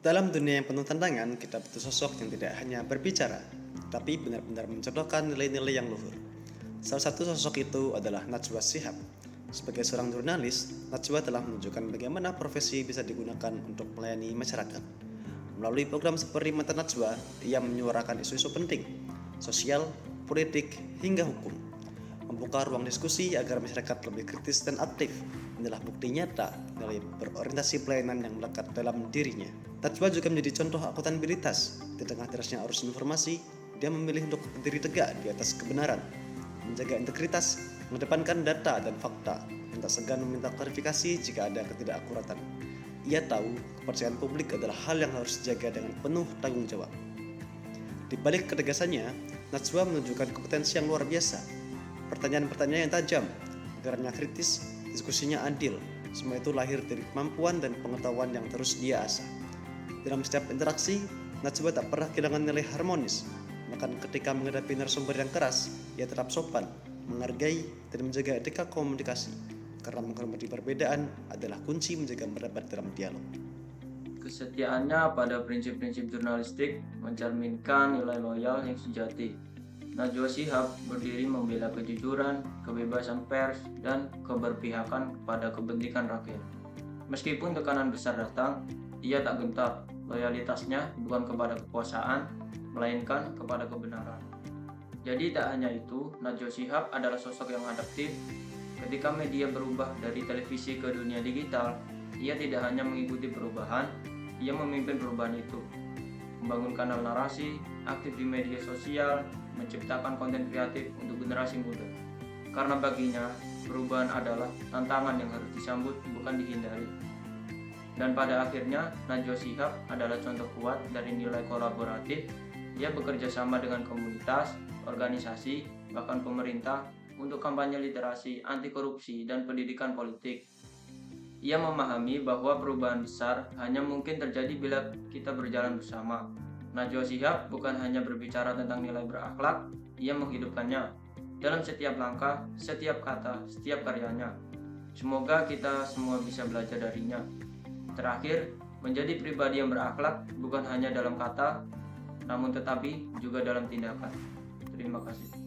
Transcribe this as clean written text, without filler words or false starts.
Dalam dunia yang penuh tantangan, kita butuh sosok yang tidak hanya berbicara, tapi benar-benar mencontohkan nilai-nilai yang luhur. Salah satu sosok itu adalah Najwa Shihab. Sebagai seorang jurnalis, Najwa telah menunjukkan bagaimana profesi bisa digunakan untuk melayani masyarakat. Melalui program seperti Mata Najwa, ia menyuarakan isu-isu penting, sosial, politik, hingga hukum. Membuka ruang diskusi agar masyarakat lebih kritis dan aktif adalah bukti nyata nilai berorientasi pelayanan yang melekat dalam dirinya. Najwa juga menjadi contoh akuntabilitas. Di tengah derasnya arus informasi, dia memilih untuk berdiri tegak di atas kebenaran, menjaga integritas, mengedepankan data dan fakta, dan tak segan meminta klarifikasi jika ada ketidakakuratan. Ia tahu kepercayaan publik adalah hal yang harus dijaga dengan penuh tanggung jawab. Di balik ketegasannya, Najwa menunjukkan kompetensi yang luar biasa. Pertanyaan-pertanyaan yang tajam, pikirannya kritis, diskusinya adil. Semua itu lahir dari kemampuan dan pengetahuan yang terus dia asah. Dalam setiap interaksi, Najwa tak pernah kehilangan nilai harmonis. Bahkan ketika menghadapi narasumber yang keras, ia tetap sopan, menghargai, dan menjaga etika komunikasi. Karena menghormati perbedaan adalah kunci menjaga pendapat dalam dialog. Kesetiaannya pada prinsip-prinsip jurnalistik mencerminkan nilai loyal yang sejati. Najwa Shihab berdiri membela kejujuran, kebebasan pers, dan keberpihakan kepada kepentingan rakyat. Meskipun tekanan besar datang, ia tak gentar. Loyalitasnya bukan kepada kekuasaan, melainkan kepada kebenaran. Jadi tak hanya itu, Najwa Shihab adalah sosok yang adaptif. Ketika media berubah dari televisi ke dunia digital, ia tidak hanya mengikuti perubahan, ia memimpin perubahan itu. Membangun kanal narasi, aktif di media sosial, menciptakan konten kreatif untuk generasi muda. Karena baginya, perubahan adalah tantangan yang harus disambut, bukan dihindari. Dan pada akhirnya, Najwa Shihab adalah contoh kuat dari nilai kolaboratif. Ia bekerja sama dengan komunitas, organisasi, bahkan pemerintah untuk kampanye literasi, anti korupsi, dan pendidikan politik. Ia memahami bahwa perubahan besar hanya mungkin terjadi bila kita berjalan bersama. Najwa Shihab bukan hanya berbicara tentang nilai berakhlak, ia menghidupkannya dalam setiap langkah, setiap kata, setiap karyanya. Semoga kita semua bisa belajar darinya. Terakhir, menjadi pribadi yang berakhlak bukan hanya dalam kata, namun tetapi juga dalam tindakan. Terima kasih.